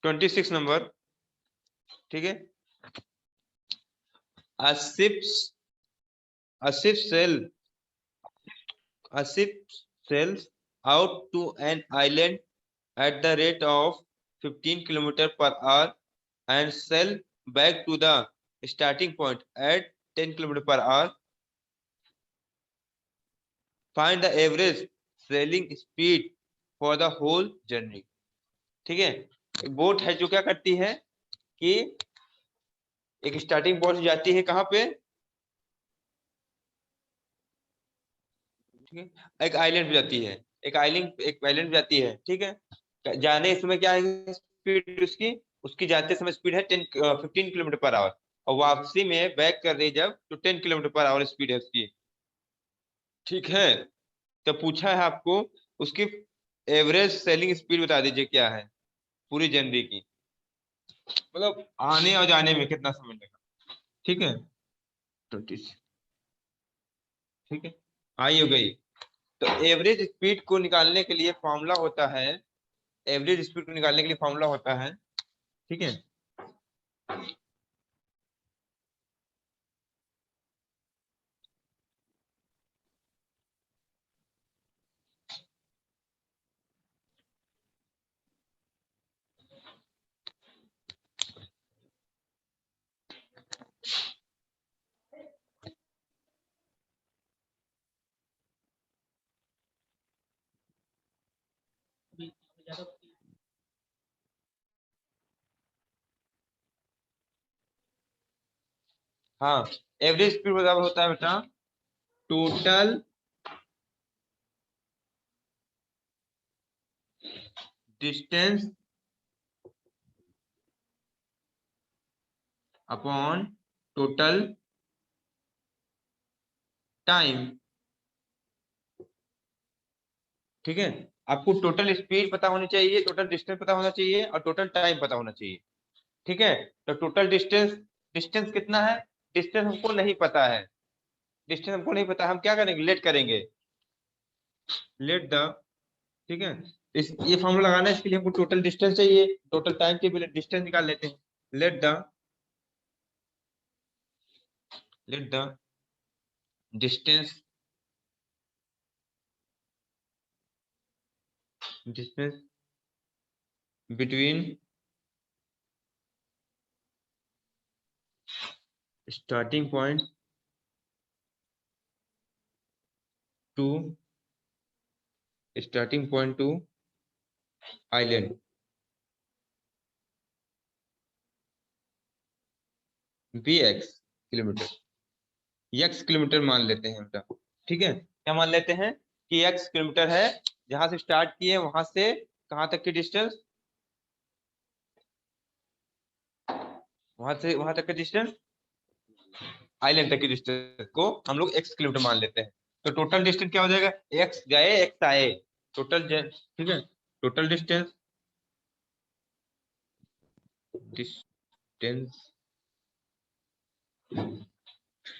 26 number, ठीक है। A ship a ship sail a ship sails out to an island at the rate of 15 kilometer per hour and sail back to the starting point at 10 kilometer per hour. Find the average sailing speed for the whole journey. ठीक है, एक boat है जो क्या करती है कि एक स्टार्टिंग पॉइंट जाती है कहाँ पे, ठीक है, एक आइलैंड पे जाती है, एक आइलैंड पे जाती है, ठीक है। जाने समय क्या है स्पीड उसकी, उसकी जाते समय स्पीड है 15 किलोमीटर पर आवर, और वापसी में बैक कर रही जब तो 10 किलोमीटर पर आवर स्पीड है उसकी, ठीक है। तो पूछा है आपको उसकी एवरेज सेलिंग स्पीड बता दीजिए क्या है पूरी जनवरी की, मतलब आने और जाने में कितना समय लगा, ठीक है। 20, ठीक है, आई हो गई। तो एवरेज स्पीड को निकालने के लिए फॉर्मूला होता है, एवरेज स्पीड को निकालने के लिए फॉर्मूला होता है, ठीक है। हाँ, एवरेज स्पीड बराबर होता है बेटा total distance upon total time, ठीक है। आपको टोटल स्पीड पता होनी चाहिए, टोटल डिस्टेंस पता होना चाहिए और टोटल टाइम पता होना चाहिए, ठीक है। तो टोटल डिस्टेंस, डिस्टेंस कितना है, डिस्टेंस हमको नहीं पता है, डिस्टेंस हमको नहीं पता, हम क्या करेंगे लेट करेंगे, लेट द, ठीक है। इस ये फॉर्मूला लगाना है, इसके लिए हमको टोटल डिस्टेंस चाहिए, टोटल टाइम के लिए डिस्टेंस निकाल लेते हैं। Let the distance distance between starting point to island be X kilometre, X kilometre मान लेते हैं बेटा, ठीक है। क्या मान लेते हैं कि एक्स किलोमीटर है, जहां से स्टार्ट किए वहां से कहां तक की डिस्टेंस, वहां से वहां तक का डिस्टेंस, आइलैंड तक की डिस्टेंस को हम लोग एक्स किलोमीटर मान लेते हैं। तो टोटल डिस्टेंस क्या हो जाएगा, एक्स गए एक्स आए, टोटल, ठीक है। Total distance distance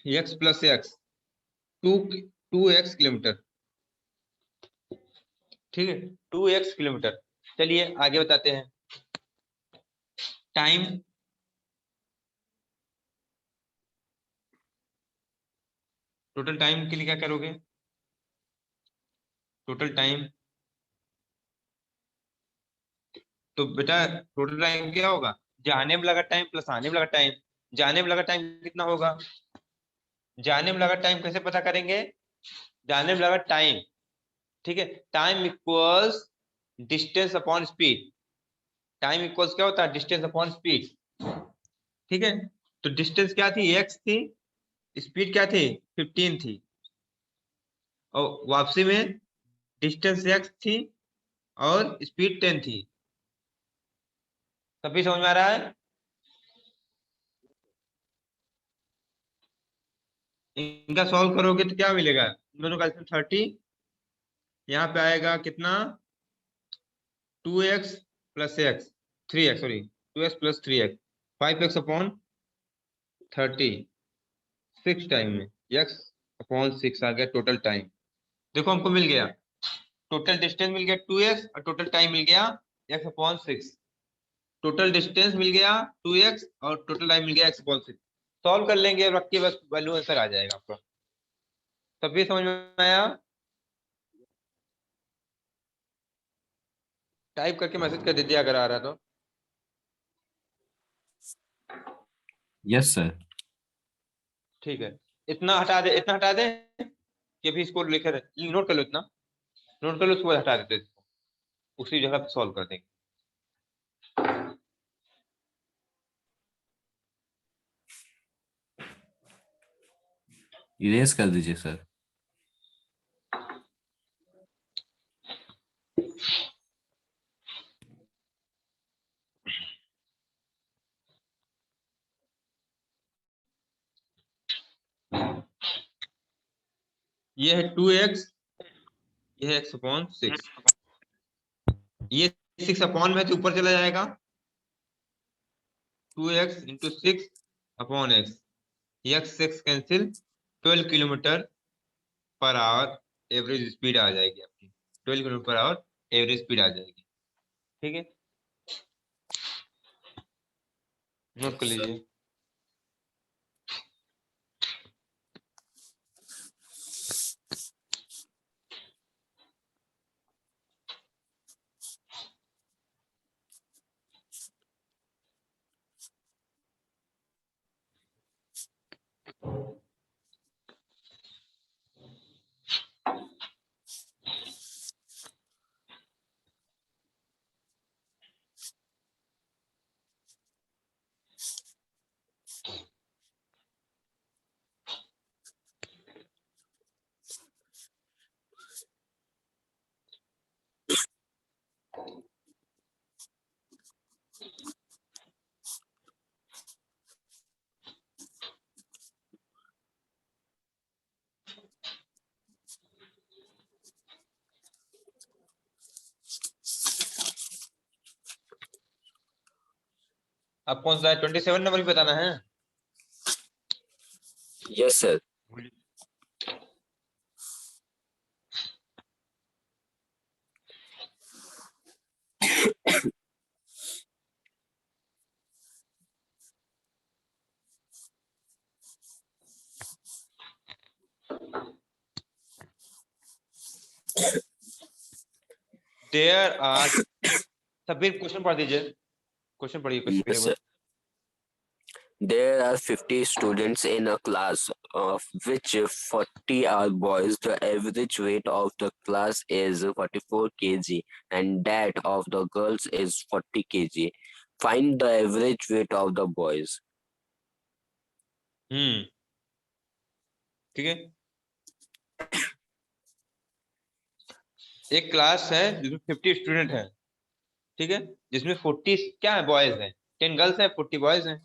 X plus X, to 2x kilometre, ठीक है, 2x किलोमीटर। चलिए आगे बताते हैं। टाइम, टोटल टाइम के लिए क्या करोगे, टोटल टाइम, तो बेटा टोटल टाइम क्या होगा, जाने में लगा टाइम प्लस आने में लगा टाइम। जाने में लगा टाइम कितना होगा, जाने में लगा टाइम कैसे पता करेंगे, जाने में लगा टाइम, ठीक है, time equals distance upon speed, time equals क्या होता है, डिस्टेंस अपॉन स्पीड, ठीक है। तो डिस्टेंस क्या थी, एक्स थी, स्पीड क्या थी 15 थी, और वापसी में डिस्टेंस एक्स थी और स्पीड 10 थी। सभी समझ में आ रहा है, इनका सॉल्व करोगे तो क्या मिलेगा, इन दोनों का 30, यहाँ पे आएगा कितना 2x plus x, 3x sorry 2x plus 3x, 5x upon 30, 6 time में x अपॉन 6 आ गया टोटल टाइम। देखो हमको मिल गया टोटल डिस्टेंस मिल गया 2x और टोटल टाइम मिल गया x अपॉन 6, टोटल डिस्टेंस मिल गया 2x और टोटल टाइम मिल गया x/6। सॉल्व कर लेंगे, रख के बस वैल्यू आंसर आ जाएगा आपका। तब भी समझ में आया? टाइप करके मैसेज कर दीजिए अगर आ रहा तो। Yes sir. ठीक है, इतना हटा दे, इतना हटा दे कि भी इसको लिखे नोट कर लो, इतना नोट कर लो, उसको हटा देते इसको, उसी जगह पे सॉल्व कर देंगे। इरेज कर दीजिए सर। ये है 2x, ये है x/6, ये 6 अपॉन में तो ऊपर चला जाएगा, 2x into 6/x, x cancel, 12 kilometre per hour average speed आ जाएगी आपकी, 12 kilometre per hour average speed आ जाएगी। ठीक है, नोट कर लीजिए। अब कौन सा है, 27 नंबर भी बताना है? Yes sir. देयर आर, सभी क्वेश्चन पढ़ दीजिए, क्वेश्चन पढ़िए, question yes paper. Sir. There are 50 students in a class, of which 40 are boys. The average weight of the class is 44 kg, and that of the girls is 40 kg. Find the average weight of the boys. ठीक है, एक class है जिसमें 50 student है, ठीक है, जिसमें 40 क्या है, बॉयज हैं, 10 गर्ल्स हैं, 40 बॉयज हैं।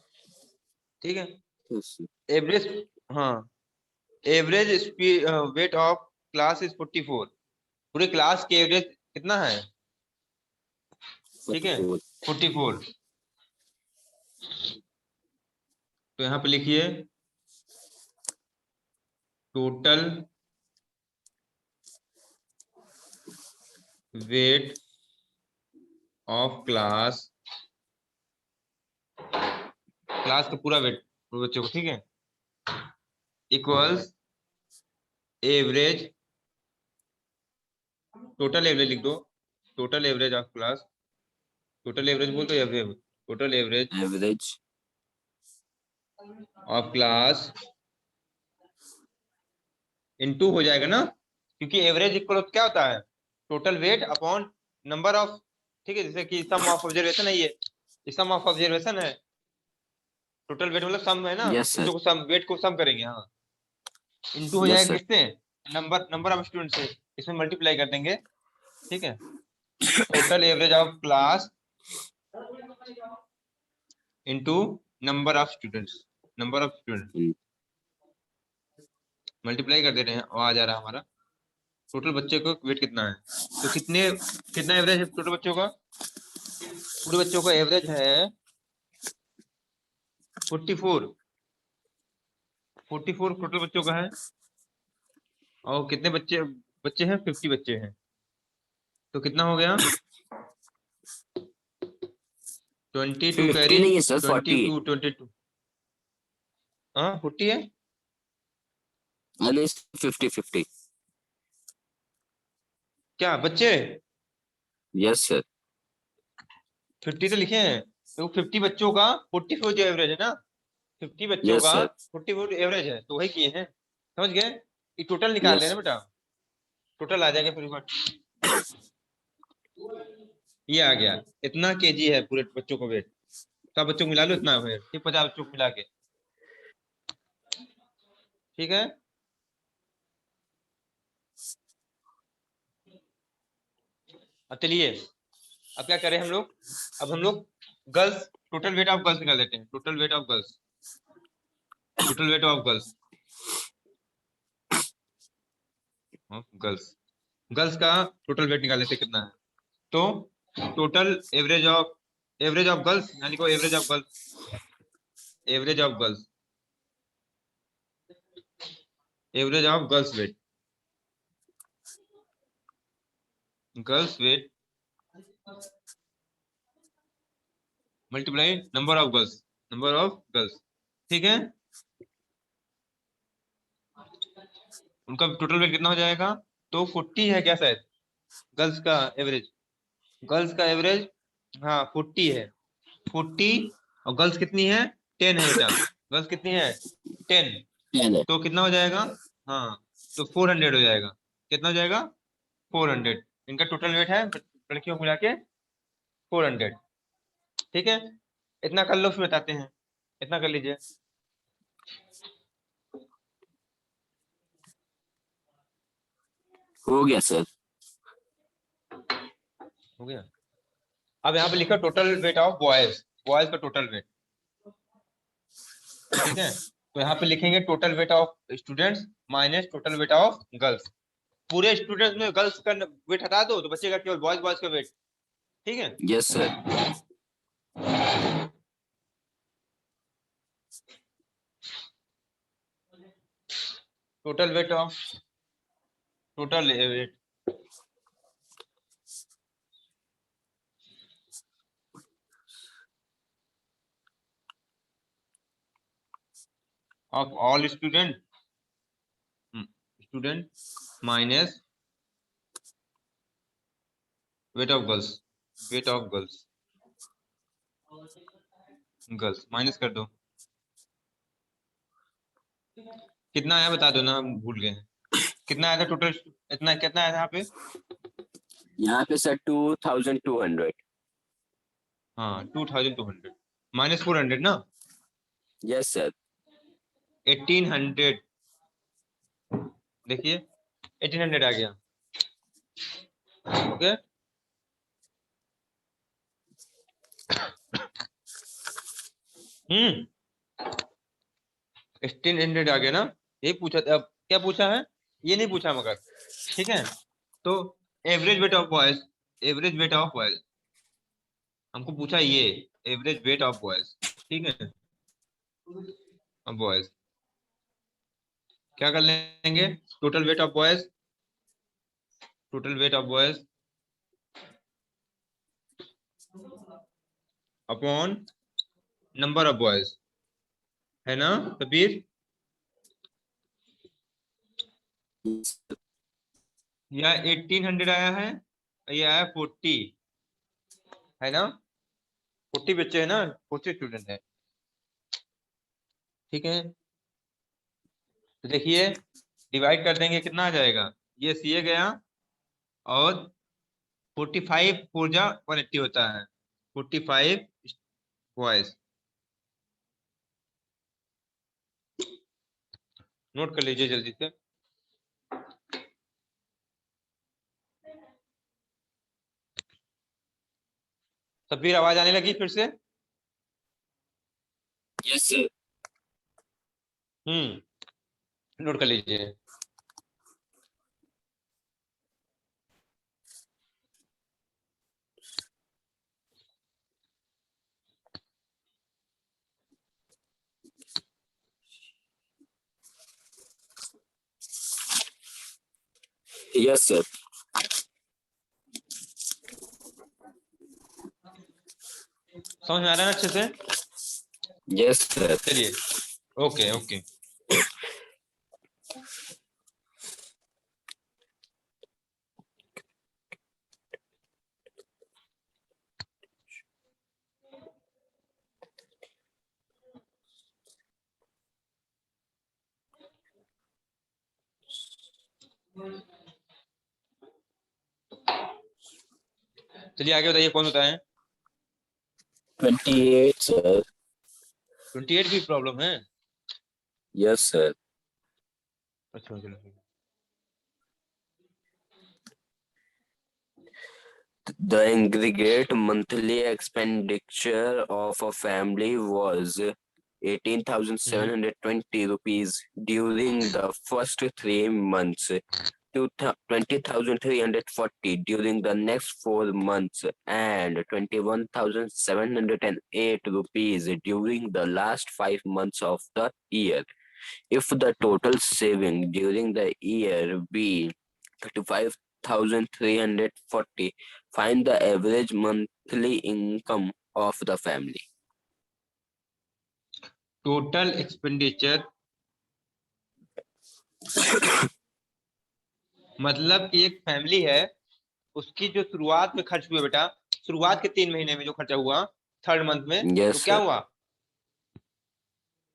ठीक है, Yes, एवरेज, हाँ, average speed weight of class is 44, पूरे क्लास के एवरेज कितना है? ठीक है, 44. 44। तो यहाँ पे लिखिए total weight of class, class का पूरा वेट बच्चों को, ठीक है, इक्वल्स एवरेज, टोटल एवरेज लिख दो, total average of class, total average बोल दो या फिर total average Average. Of class into हो जाएगा ना, क्योंकि एवरेज इक्वल क्या होता है, total weight upon number of, ठीक है, जैसे कि सम ऑफ ऑब्जर्वेशन है, ये सम ऑफ ऑब्जर्वेशन है, टोटल वेट मतलब सम है ना, Yes, इन sir. दो को सम, वेट को सम करेंगे, हाँ, इनटू हो Yes, जाएगा sir. किससे, नंबर नंबर ऑफ स्टूडेंट से, इसमें मल्टीप्लाई कर देंगे। ठीक है, total average of class into number of students, number of student Mm. Multiply कर दे रहे हैं और आ जा रहा है हमारा टोटल बच्चे को वेट कितना है। तो कितने, कितना एवरेज है टोटल बच्चों का, पूरे बच्चों का एवरेज है 44, 44 टोटल बच्चों का है, और कितने बच्चे बच्चे हैं, 50 बच्चे हैं, तो कितना हो गया, 22 50 कैरी, नहीं है सर, 40। 22 हाँ 40 है। नहीं, 50-50। क्या बच्चे? Yes sir. 50 तो लिखे हैं, तो 50 बच्चों का 44 जो एवरेज है ना, 50 बच्चों यस का सर। 44 एवरेज है, तो वही किए हैं। समझ गए? ये टोटल निकाल यस। लेना बेटा, टोटल आ जाएगा फिर एक बार। ये आ गया, इतना केजी है पूरे बच्चों को वेट। सब बच्चों को मिला लो, इतना है ठीक, 50 बच्चों को मिला के। ठीक है, अब चलिए, अब क्या करें हम लोग? अब हम लोग girls, total weight of girls निकाल लेते हैं। Total weight of girls, total weight of girls, girls, girls का टोटल वेट निकाल लेते हैं कितना है। तो टोटल एवरेज ऑफ गर्ल्स, यानी को average of girls, average of girls, average of girls weight, girls weight multiply number of girls, number of girls. ठीक है, उनका टोटल वेट कितना हो जाएगा? तो 40 है क्या शायद गर्ल्स का एवरेज, गर्ल्स का एवरेज, हाँ 40 है। 40 और गर्ल्स कितनी है? 10 है बेटा, गर्ल्स कितनी है? 10। 10 है। तो कितना हो जाएगा? हाँ, तो 400 हो जाएगा। कितना हो जाएगा? 400। इनका टोटल वेट है लड़कियों को मिला के 400। ठीक है, इतना कर लो फिर बताते हैं, इतना कर लीजिए। हो गया सर। हो गया। अब यहाँ पे लिखा total weight of boys, boys का टोटल वेट। ठीक है, तो यहाँ पे लिखेंगे total weight of students minus total weight of girls. पूरे स्टूडेंट्स में गर्ल्स का वेट हटा दो तो बचेगा केवल बॉयज, बॉयज का वेट। ठीक है, yes sir. Total weight of, total weight of all student, student minus weight of girls, weight of girls, girls minus कर दो। कितना आया बता दो ना, हम भूल गए हैं। कितना आया था टोटल? इतना कितना आया था यहाँ पे? यहाँ पे सर 2200। हाँ 2200 माइनस 400 ना, यस सर। 1800। देखिए 1800 आ गया। ओके, हम्म, 1800 आ गया ना। ये पूछा था, अब क्या पूछा है? ये नहीं पूछा मगर। ठीक है, तो average weight of boys, average weight of boys हमको पूछा ये, एवरेज वेट ऑफ बॉयज। ठीक है, अब बॉयज क्या कर लेंगे? Total weight of boys, total weight of boys upon number of boys, है ना कबीर? या 1800 आया है, ये आया 40, है ना? 40 बच्चे है ना, 40 स्टूडेंट है। ठीक है, तो देखिए डिवाइड कर देंगे, कितना आ जाएगा? ये सी गया, और 45 फोर जा 180 होता है, 45 बॉयज। नोट कर लीजिए जल्दी से। तब्बीर आवाज आने लगी फिर से? Yes sir. नोट कर लीजिए। Yes sir. समझ में आ रहा है ना अच्छे से? Yes, sir. चलिए, ओके ओके। चलिए आगे बताइए, कौन होता है? 28, sir. 28 की प्रॉब्लम है? Yes, sir. अच्छा चलो। The aggregate monthly expenditure of a family was 18,720 rupees during the first 3 months, to 20,340 during the next 4 months, and 21,708 rupees during the last 5 months of the year. If the total saving during the year be 35,340, find the average monthly income of the family. Total expenditure मतलब कि एक family है, उसकी जो शुरुआत में खर्च हुआ बेटा, शुरुआत के 3 महीने में जो खर्चा हुआ, थर्ड मंथ में, तो Yes, क्या sir. हुआ?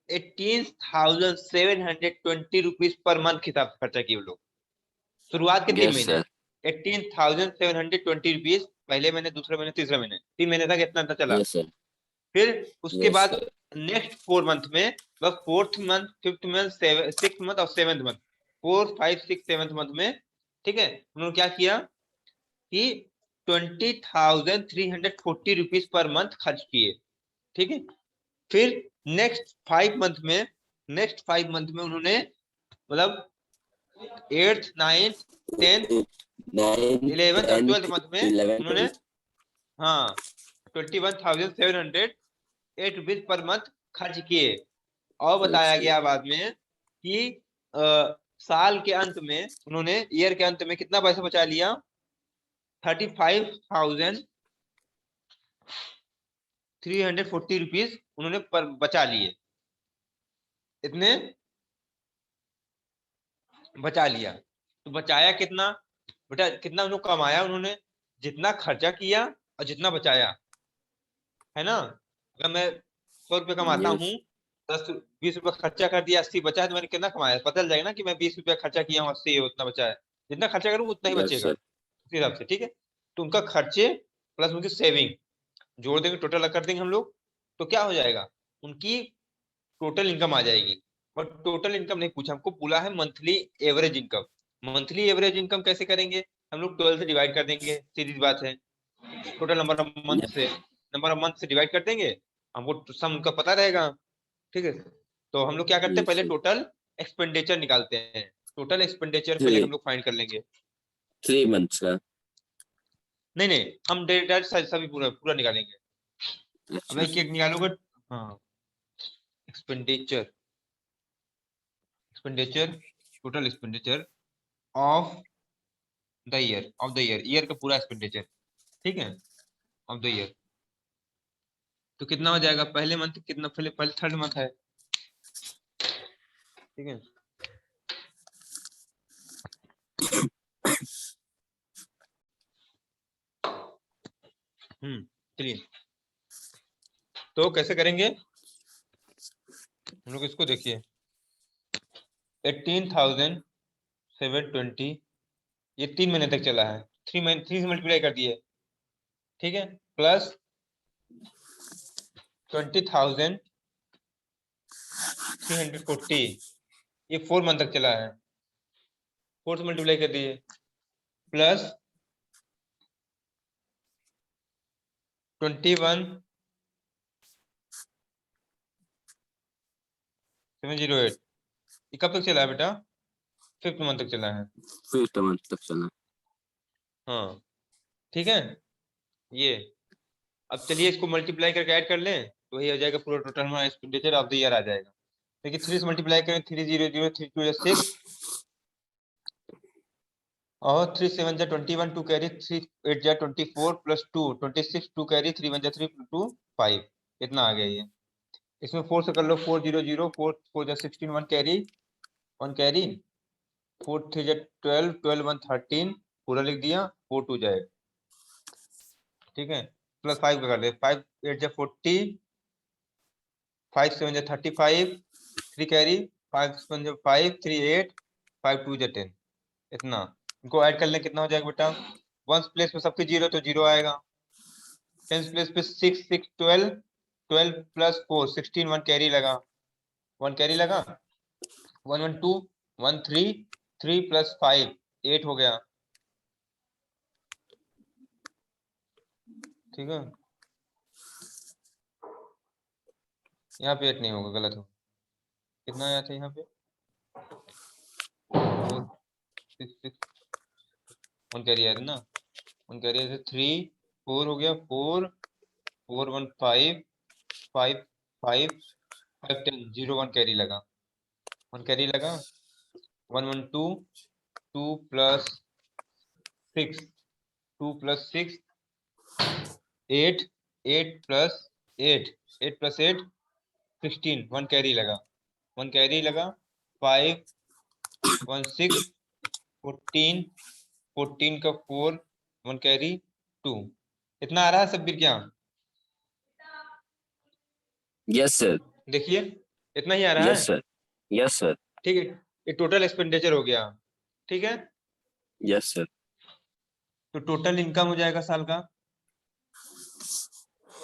18,720 रुपीज पर मंथ के हिसाब से खर्चा किए वो लोग, शुरुआत के 3 महीने। Yes, sir. 18,720 रुपीज पहले महीने, दूसरे महीने, तीसरे महीने, 3 महीने तक इतना चला। Yes, sir. फिर उसके Yes, बाद sir. नेक्स्ट 4 मंथ में, बस 4th month, 5th month, 6th month और 7th मंथ, 4, 5, 6, 7th मंथ में, ठीक है, उन्होंने क्या किया कि 20,340 रुपीज पर मंथ खर्च किए, ठीक है। फिर नेक्स्ट 5 मंथ में उन्होंने, मतलब 8th, 9th, 10th, 9th, 11th और 12th 10th, मंथ में 11th, उन्होंने, 12th. हाँ, 21,708 रुपीज पर मंथ खर्च किए। और बताया Okay. गया बाद में कि साल के अंत में उन्होंने, ईयर के अंत में कितना पैसा बचा लिया? 35,340 रुपीज उन्होंने बचा लिए। इतने बचा लिया, तो बचाया कितना बेटा? कितना उन्होंने कमाया? उन्होंने जितना खर्चा किया और जितना बचाया, है ना। अगर मैं 100 रुपये कमाता हूँ, Yes. 10, 20 रुपये खर्चा कर दिया, 80 बचा है, तो मैंने कितना कमाया पता चल जाएगा ना कि मैं 20 रुपया खर्चा किया हूँ, 80 उतना बचा है। जितना खर्चा करूँ उतना ही Yes, बचेगा, sir. उस हिसाब से, ठीक है। तो उनका खर्चे प्लस उनकी सेविंग जोड़ देंगे, टोटल कर देंगे हम लोग, तो क्या हो जाएगा? उनकी टोटल इनकम आ जाएगी। बट टोटल इनकम नहीं पूछा, हमको बोला है monthly average income. Monthly average income कैसे करेंगे? हम लोग 12 से डिवाइड कर देंगे, सीधी बात है। Total Yes. Number of month से डिवाइड कर देंगे, हमको सम उनका पता रहेगा, ठीक है। तो हम लोग क्या करते हैं, Yes, पहले sir. टोटल एक्सपेंडिचर निकालते हैं। टोटल एक्सपेंडिचर पहले हम Three, लोग फाइंड कर लेंगे। 3 months, sir. नहीं नहीं, हम डायरेक्ट सभी पूरा पूरा निकालेंगे। अब अच्छा, एक एक निकालोगे। हाँ, expenditure, total expenditure of year का पूरा एक्सपेंडिचर, ठीक है, ऑफ द ईयर। तो कितना हो जाएगा? पहले मंथ कितना, पहले पहले थर्ड मंथ है, ठीक है। चलिए, तो कैसे करेंगे हम लोग? इसको देखिए, 18,720, ये 3 महीने तक चला है, 3 महीने, 3 से मल्टीप्लाई कर दिए, ठीक है, प्लस 20,340, ये 4 मंथ तक चला है, 4 से मल्टीप्लाई कर दिए, प्लस 21,708, ये कब तक चला है बेटा? 5th मंथ तक चला है। 5th month तक चला. हाँ, ठीक है, ये। अब चलिए इसको मल्टीप्लाई करके ऐड कर लें, तो वही हो जाएगा, पूरा टोटल हमारा एक्सपेंडिचर ऑफ द ईयर आ जाएगा। देखिए 3 से मल्टीप्लाई करें, 300, 3 2 6, और 3 7 जा 21 2 कैरी 3 8 जा 24 प्लस 2 26 2 कैरी 3 1 जा 3 2 5 इतना आ गया ये। इसमें 4 से कर लो 4 0 0 4 4 जा 16 1 कैरी 4 3 जा 12 12 1 13 पूरा लिख दिया 4 2 जा 8 ठीक है प्लस 5 का कर ले 5 8 जा 40 5 7 जा 35 3 कैरी 5 1 जा 5 3 8 5 2 जा 10 इतना इनको ऐड कर लें कितना हो जाएगा बेटा वंस प्लेस पे सबके जीरो तो जीरो आएगा टेंस प्लेस पे 6 6 12 12 प्लस 4 16 1 कैरी लगा 1 कैरी लगा 1 1 2 1 3 3 प्लस 5 8 हो गया ठीक है यहाँ पे 8 नहीं होगा गलत हो कितना आया था यहाँ पे 4 6 6 1 कैरी आया था ना 1 कैरी आया था 3 4 हो गया 4 4 1 5 5 5 5 10 0 1 कैरी लगा 1 कैरी लगा 1 1 2 2 plus 6 2 plus 6 8 8 plus 8 8 plus 8 16 1 carry लगा 1 कैरी लगा 5 1 6 14 14 का 4 1 कैरी 2 इतना आ रहा है सब्बीर क्या Yes, sir. देखिए इतना ही आ रहा Yes, है sir. Yes, sir. ठीक है ये टोटल एक्सपेंडिचर हो गया ठीक है Yes, sir. तो टोटल इनकम हो जाएगा साल का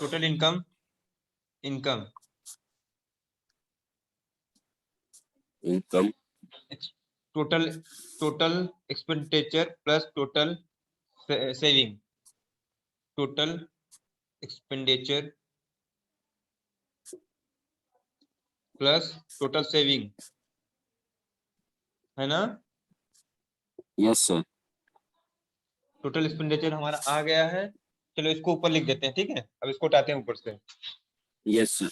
total income income Income. Total total expenditure plus total saving total expenditure plus total saving है ना Yes, sir. टोटल एक्सपेंडिचर हमारा आ गया है चलो इसको ऊपर लिख देते हैं ठीक है अब इसको उठाते हैं ऊपर से Yes, sir.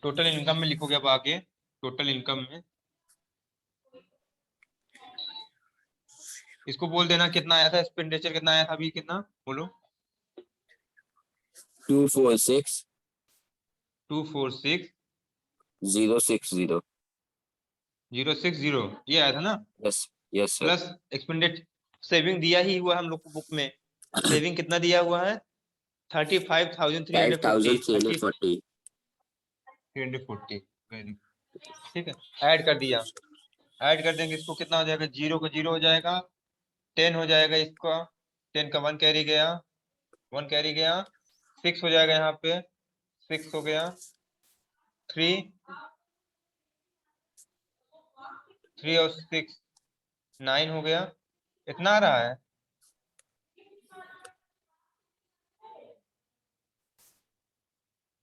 टोटल इनकम में लिखोगे अब आगे टोटल इनकम में इसको बोल देना कितना आया था एक्सपेंडिचर कितना आया था अभी कितना बोलो 246 246 060. 060 ये आया था ना Yes. Yes, sir. Plus expanded saving दिया ही हुआ है हम लोग को बुक में सेविंग कितना दिया हुआ है 35,340 5340. 340 ठीक है ऐड कर दिया ऐड कर देंगे इसको कितना हो जाएगा 0 का 0 हो जाएगा 10 हो जाएगा इसका 10 का 1 कैरी गया 1 कैरी गया 6 हो जाएगा यहाँ पे 6 हो गया 3 3 और 6 9 हो गया इतना आ रहा है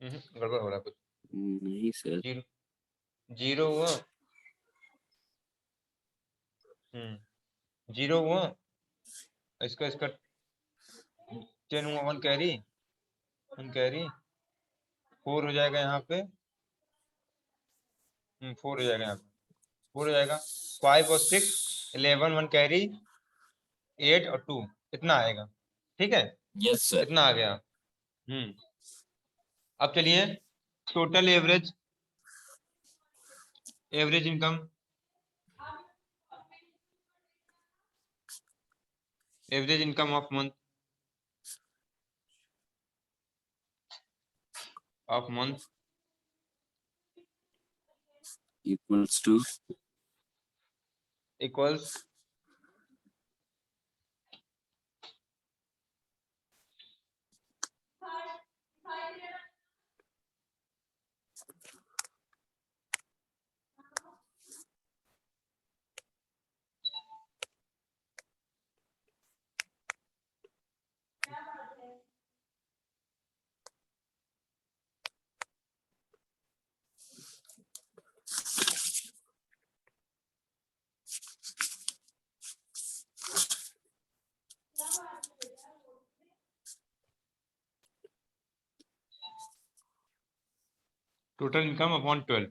गड़बड़ हो रहा है कुछ नहीं सर. जीरो जीरो हुआ 0 हुआ इसका इसका 10 हुआ 1 कैरी 4 हो जाएगा यहाँ पे 4 हो जाएगा यहाँ पे 4 हो जाएगा 5 और 6 11 1 कैरी 8 और 2 इतना आएगा ठीक है Yes, sir. इतना आ गया अब चलिए total average income of month Equals to equals total income upon 12,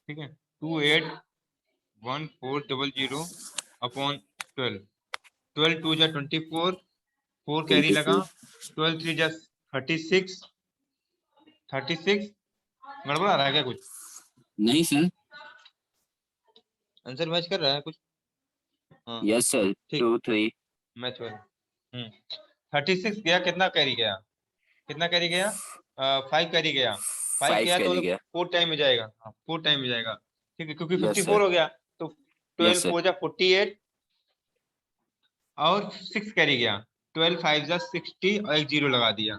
ठीक है, 281400 अपॉन 12, 12 2 जा 24, 4 कैरी लगा, 12 3 जा 36, 36 गड़बड़ आ रहा है क्या कुछ? नहीं सर। आंसर मैच कर रहा है कुछ? हाँ यस सर, ठीक, 2 3। मैच हो रहा है। 36 गया, कितना कैरी गया, कितना कैरी गया? 5 कैरी गया, 5 5 गया तो कैरी मतलब गया। 4 टाइम में जाएगा, हाँ 4 टाइम में जाएगा, ठीक है, क्योंकि यस सर। 54 हो गया तो यस 12 सर। 4 जा 48 और 6 कैरी गया, 12 5 जा 60 और एक जीरो लगा दिया,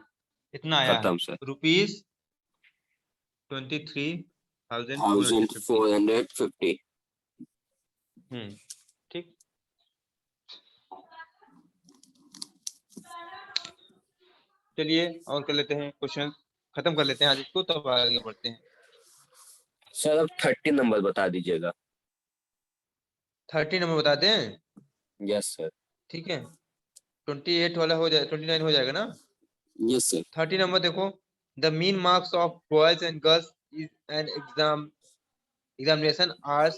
इतना आया है खत्म सर। रुपीज 23,450। 1450। ठीक, चलिए और कर लेते हैं क्वेश्चन, खत्म कर लेते हैं आज इसको, तब आगे बढ़ते हैं। सर अब 30 नंबर बता दीजिएगा। 30 नंबर बता दें? Yes sir. ठीक है, 28 वाला हो जाए, 29 हो जाएगा ना? Yes sir. 30 नंबर देखो, the mean marks of boys and girls is an examination are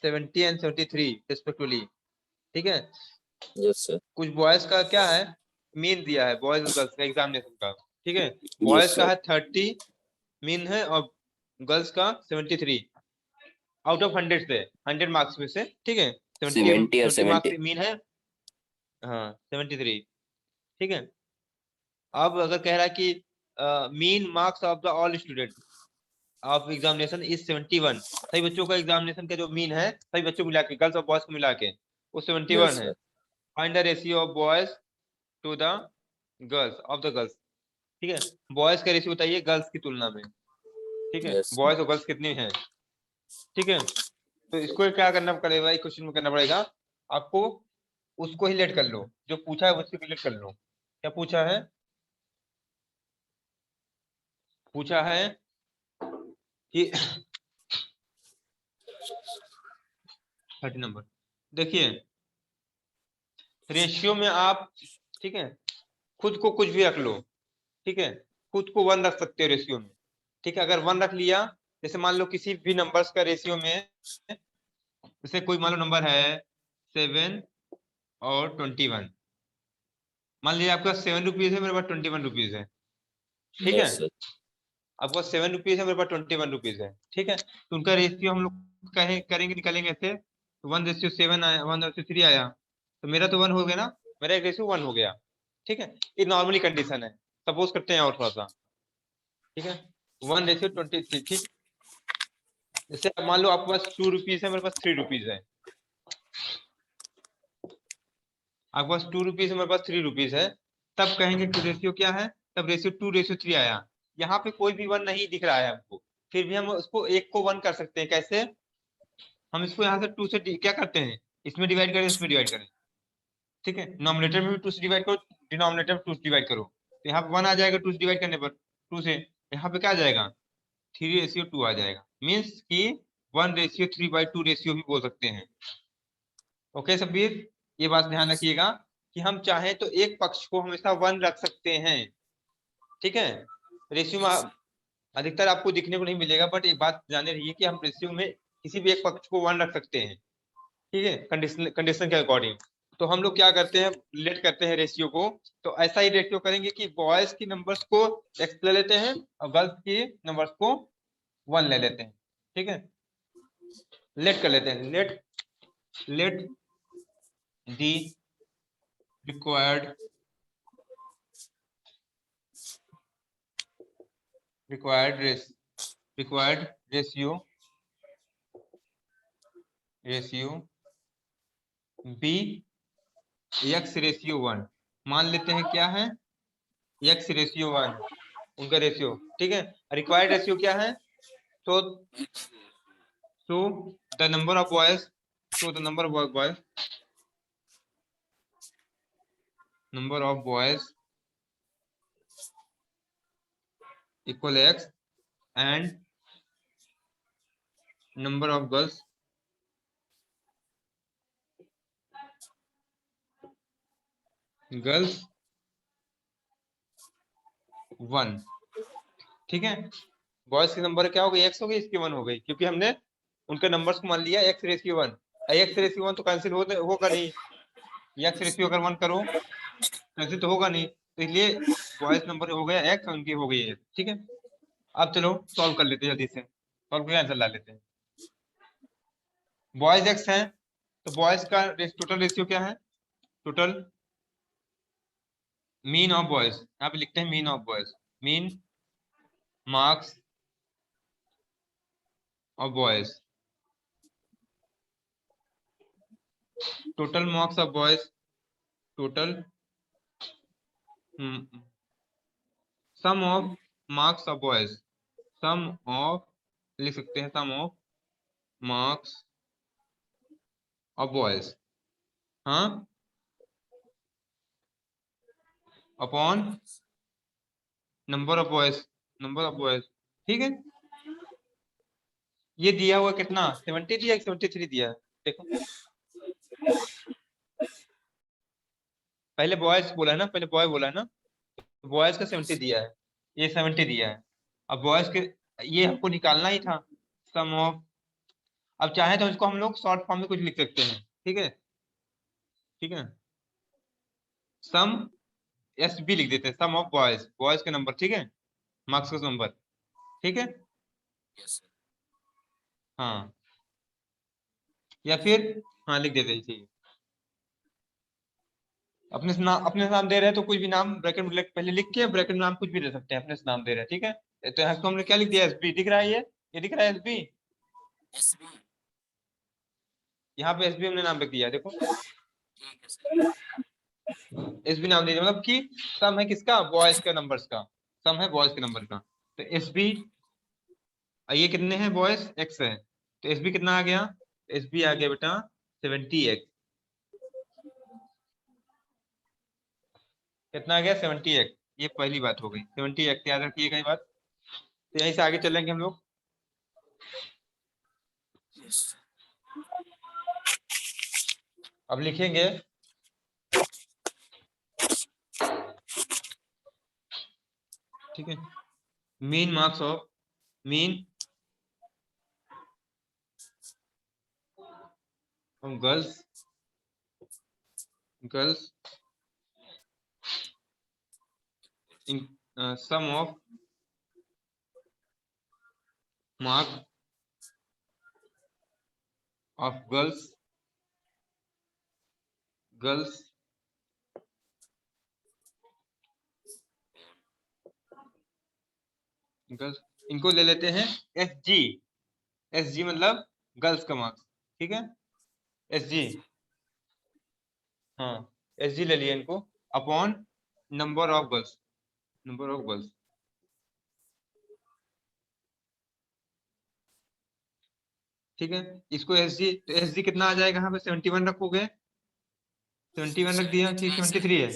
70 and 73 respectively, ठीक है, यस सर। कुछ बॉयज का क्या है, मीन दिया है बॉयज और गर्ल्स का एग्जामिनेशन का, ठीक है, यस बॉयज का सर। है 30 मीन है और गर्ल्स का 73, आउट ऑफ 100 से, 100 मार्क्स में से, ठीक है, 70 70 और 70 70। मार्क्स मीन है, हाँ 73, ठीक है। अब अगर कह रहा है कि mean marks of the all student of examination is 71, सभी बच्चों का एग्जामिनेशन का जो मीन है सभी बच्चों को मिला के, गर्ल्स और बॉयज को मिला के वो 71 यस है, sir. Find the ratio of boys to the girls of the girls, ठीक है, बॉयज का रेशियो बताइए गर्ल्स की तुलना में, ठीक है, यस। बॉयज और गर्ल्स कितने हैं, ठीक है, तो इसको क्या करना पड़ेगा, एक क्वेश्चन में करना पड़ेगा आपको, उसको ही लेट कर लो, जो पूछा है उसको लेट कर लो, क्या पूछा है, पूछा है कि 30 नंबर, देखिए रेशियो में आप, ठीक है, खुद को कुछ भी रख लो, ठीक है, खुद को 1 रख सकते हो रेशियो में, ठीक है, अगर 1 रख लिया, जैसे मान लो किसी भी नंबर्स का रेशियो में, जैसे कोई मान लो नंबर है 7 और 21, मान लीजिए आपके पास 7 रुपीज है, मेरे पास 21 रुपीज है, ठीक है, यस सर। आपके पास 7 रुपीज है, मेरे पास 21 रुपीज है, ठीक है, तो उनका रेशियो हम लोग कहे करेंगे, निकालेंगे ऐसे, 1:7 आया, 1:3 आया, तो मेरा तो 1 हो गया ना, मेरा एक रेशियो 1 हो गया, ठीक है, ये नॉर्मली कंडीशन है, सपोज करते हैं और थोड़ा सा, ठीक है, 1:23, ठीक, जैसे अब मान लो आपके पास 2 रुपीज है, मेरे पास 3 रुपीज है, आपके पास 2 रुपीज है, मेरे पास 3 रुपीज है, तब कहेंगे कि रेशियो क्या है, तब रेशियो 2:3 आया, यहाँ पे कोई भी 1 नहीं दिख रहा है हमको, फिर भी हम उसको एक को 1 कर सकते हैं, कैसे, हम इसको यहाँ से 2 से क्या करते हैं, इसमें डिवाइड करें, इसमें डिवाइड करें, ठीक है, नॉमिनेटर में भी 2 से डिवाइड करो, डिनोमिनेटर में 2 से डिवाइड करो, तो यहाँ पे 1 आ जाएगा 2 से डिवाइड करने पर, 2 से, यहाँ पे क्या आ जाएगा, 3:2 आ जाएगा, मीन्स कि 1:3/2 रेशियो भी बोल सकते हैं, ओके सब्बीर, ये बात ध्यान रखिएगा कि हम चाहें तो एक पक्ष को हमेशा 1 रख सकते हैं, ठीक है, रेशियो में अधिकतर आपको दिखने को नहीं मिलेगा, बट एक बात जाने रहिए कि हम रेशियो में किसी भी एक पक्ष को 1 रख सकते हैं, ठीक है, कंडीशन कंडीशन के अकॉर्डिंग, तो हम लोग क्या करते हैं, रिलेट करते हैं रेशियो को, तो ऐसा ही रेशियो करेंगे कि बॉयज की नंबर्स को x ले लेते हैं और गर्ल्स की नंबर्स को 1 ले लेते हैं, ठीक है, लेट कर लेते हैं, let the required required ratio b x:1, मान लेते हैं क्या है, x:1 उनका रेशियो, ठीक है, रिक्वायर्ड रेशियो क्या है, तो the number of boys, number of boys equal x and number of girls girls 1, ठीक है, बॉयज के नंबर क्या हो गई, एक्स हो गई, इसकी 1 हो गई, क्योंकि हमने उनके नंबर्स को मान लिया एक्स रेशियो 1। एक्स रेशियो 1 तो कैंसिल होगा नहीं, एक्स रेशियो अगर 1 करो कैंसिल तो होगा नहीं, तो इसलिए बॉयज नंबर हो गया एक्स और उनकी हो गई है, ठीक है। अब चलो सॉल्व कर लेते हैं जल्दी से, सॉल्व करके आंसर ला लेते हैं। बॉयज एक्स है तो बॉयज का टोटल रेशियो क्या है, टोटल मीन ऑफ बॉयज, यहाँ पे लिखते हैं mean of boys, mean marks of boys, total marks of boys, total sum of marks of boys, sum of, लिख सकते हैं sum of marks of boys, हाँ, upon number of boys, number of boys, ठीक है। ये दिया हुआ कितना 70 दिया 73 दिया है, देखो पहले बॉयज बोला है ना, पहले बॉय बोला है ना, बॉयज का 70 दिया है, ये 70 दिया है। अब बॉयज के ये हमको निकालना ही था सम ऑफ, अब चाहे तो इसको हम लोग शॉर्ट फॉर्म में कुछ लिख सकते हैं, ठीक है, ठीक है, सम एस बी लिख देते हैं, सम ऑफ बॉयज, बॉयज के नंबर, ठीक है, मार्क्स का नंबर, ठीक है, Yes, sir. हाँ, या फिर हाँ लिख देते हैं इसे, अपने से नाम दे रहे हैं तो कुछ भी नाम ब्रैकेट में पहले लिख के ब्रैकेट में नाम कुछ भी दे सकते हैं, अपने से नाम दे रहे हैं, ठीक है। तो यहाँ हमने क्या लिख दिया, एस बी दिख रहा है, ये दिख रहा है एस बी, SB. यहाँ पे एस बी हमने नाम लिख दिया, देखो ठीक है सर। एस बी नाम दे दिया, मतलब कि सम है किसका, बॉयज का नंबर्स का, सम है बॉयज के नंबर का, तो एस बी, ये कितने हैं बॉयज एक्स है, तो एस बी कितना आ गया, एस बी आ गया बेटा 70x, कितना आ गया 70x, ये पहली बात हो गई 70x, याद रखिएगा ये बात। तो यहीं से आगे चलेंगे हम लोग, Yes. अब लिखेंगे ठीक है, mean marks of, mean girls, girls in sum of mark of girls girls, इनको ले लेते हैं एस जी, एस जी मतलब गर्ल्स का मार्क्स, ठीक है, एस जी, हाँ एस जी ले लिया इनको, upon number of girls, number of girls, ठीक है, इसको एस जी, तो एस जी कितना आ जाएगा, यहाँ पे 71 रखोगे, 71 रख दिया कि 73 है,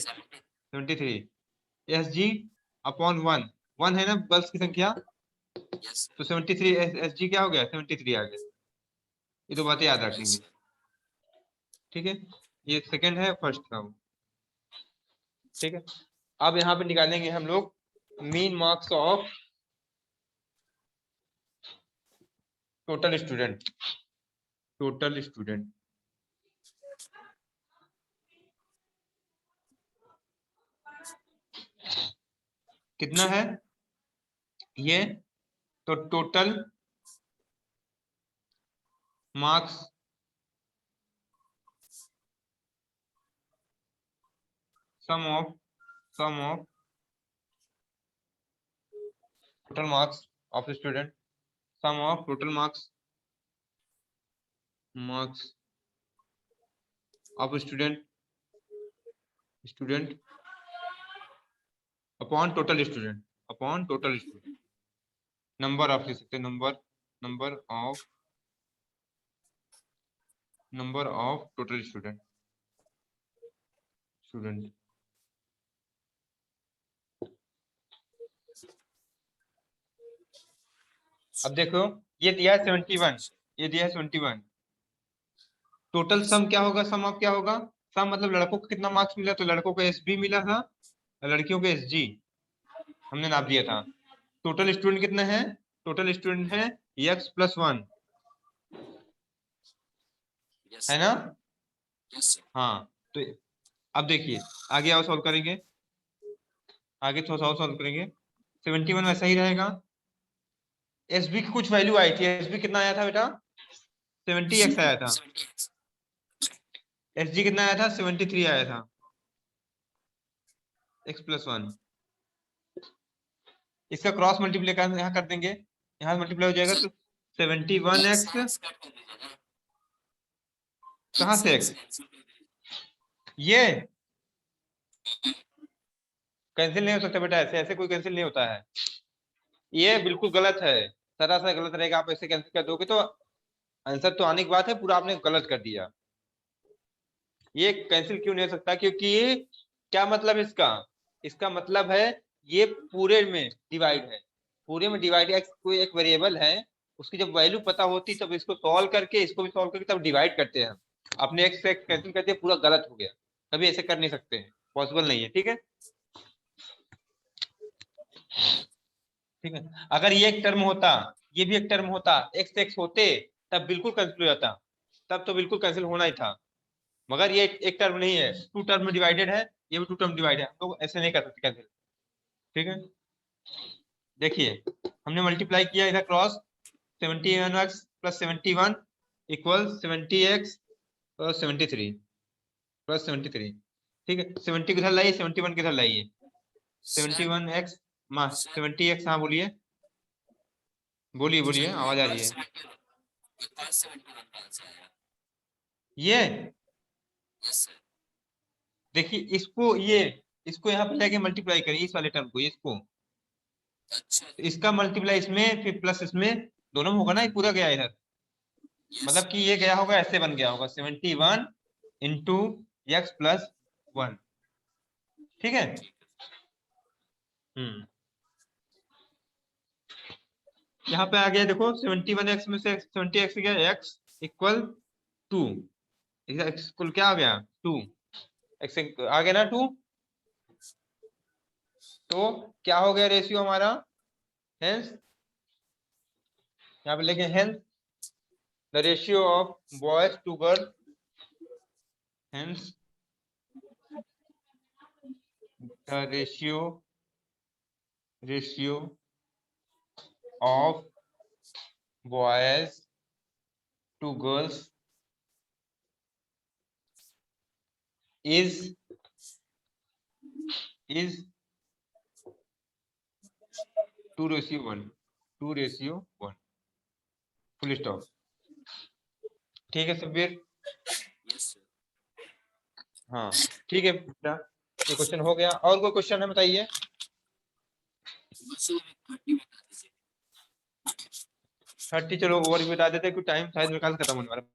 73, एस जी अपॉन 1, 1 है ना गर्ल्स की संख्या, Yes, sir. तो 73 एस जी क्या हो गया 73 आ गया, ये तो बातें याद रखेंगे, Yes, sir. ठीक है, ये सेकंड है फर्स्ट का, ठीक है। अब यहाँ पे निकालेंगे हम लोग mean marks of total student, total student कितना है ये, तो total marks sum of total marks of student, sum of total marks of student, student upon total student, upon total student, number of लिख सकते हैं, number of total student, student, अब देखो ये दिया है 71, ये दिया है 71, टोटल Yes, सम sir. क्या होगा, सम ऑफ क्या होगा, सम मतलब लड़कों को कितना मार्क्स मिला, तो लड़कों को एस बी मिला था, लड़कियों को एस जी हमने नाप दिया था, टोटल स्टूडेंट कितने हैं, टोटल स्टूडेंट है x+1, Yes, है sir. ना? Yes, sir. हाँ, तो अब देखिए आगे और सॉल्व करेंगे, आगे थोड़ा सा सॉल्व करेंगे। 71 वैसा ही रहेगा। एसबी की कुछ वैल्यू आई थी, एसबी कितना आया था बेटा? 70x आया था। 70x. एसजी कितना आया था? 73 आया था। x+1, इसका क्रॉस मल्टीप्लाई यहाँ कर देंगे, यहाँ मल्टीप्लाई हो जाएगा तो 71x, X कट कर दीजिए ना. कहाँ से X x? cancel कर दीजिए. ये कैंसिल नहीं हो सकता बेटा, ऐसे ऐसे कोई कैंसिल नहीं होता है, ये बिल्कुल गलत है, सरासर गलत रहेगा। आप ऐसे कैंसिल कर दोगे तो आंसर तो आने की बात है, पूरा आपने गलत कर दिया। ये कैंसिल क्यों नहीं हो सकता? क्योंकि क्या मतलब इसका? इसका मतलब है ये पूरे में डिवाइड है, पूरे में डिवाइड है। कोई एक वेरिएबल है, उसकी जब वैल्यू पता होती तब इसको सॉल्व करके, इसको भी सॉल्व करके तब डिवाइड करते हैं। आपने एक्स से एक्स कैंसिल कर दिया, पूरा गलत हो गया। कभी ऐसे कर नहीं सकते हैं, पॉसिबल नहीं है। ठीक है, ठीक है। अगर ये एक टर्म होता, ये भी एक टर्म होता, एक्स से एक्स होते, तब बिल्कुल कैंसिल हो जाता, तब तो बिल्कुल कैंसिल होना ही था। मगर ये एक टर्म नहीं है, टू टर्म में डिवाइडेड है, ये भी टू टर्म डिवाइड है, तो ऐसे नहीं कर सकते कैंसिल। ठीक है, देखिए हमने मल्टीप्लाई किया इधर cross, 71x plus 71 equal 70x plus 73 plus 73। ठीक है, 70 किधर लाइए, 71 किधर लाइए, 71x मा 70x, हाँ बोलिए बोलिए बोलिए, आवाज आ रही है। ये Yes, sir. देखिए इसको, ये इसको यहाँ पे लेके मल्टीप्लाई करिए, इस वाले टर्म को, इसको, अच्छा. तो इसका मल्टीप्लाई इसमें फिर प्लस इसमें, दोनों में होगा ना, ये पूरा गया इधर, Yes. मतलब कि ये गया होगा, ऐसे बन गया होगा 71 इंटू x+1। ठीक है, यहाँ पे आ गया देखो, 71x में से 70x गया, x इक्वल 2, x इक्वल क्या आ गया 2, x आ गया ना 2, तो क्या हो गया रेशियो हमारा, हेंस यहाँ पे लिखे hence the ratio of boys to girl, hence the ratio of boys to girls is 2:1, 2:1, full stop. ठीक है सब्बीर, Yes, sir. हाँ ठीक है बेटा, ये क्वेश्चन हो गया। और कोई क्वेश्चन है बताइए? बस ये 30 बता दीजिए. 30 चलो और भी बता देते हैं, क्योंकि टाइम शायद मेरे ख्याल से खत्म होने वाला है।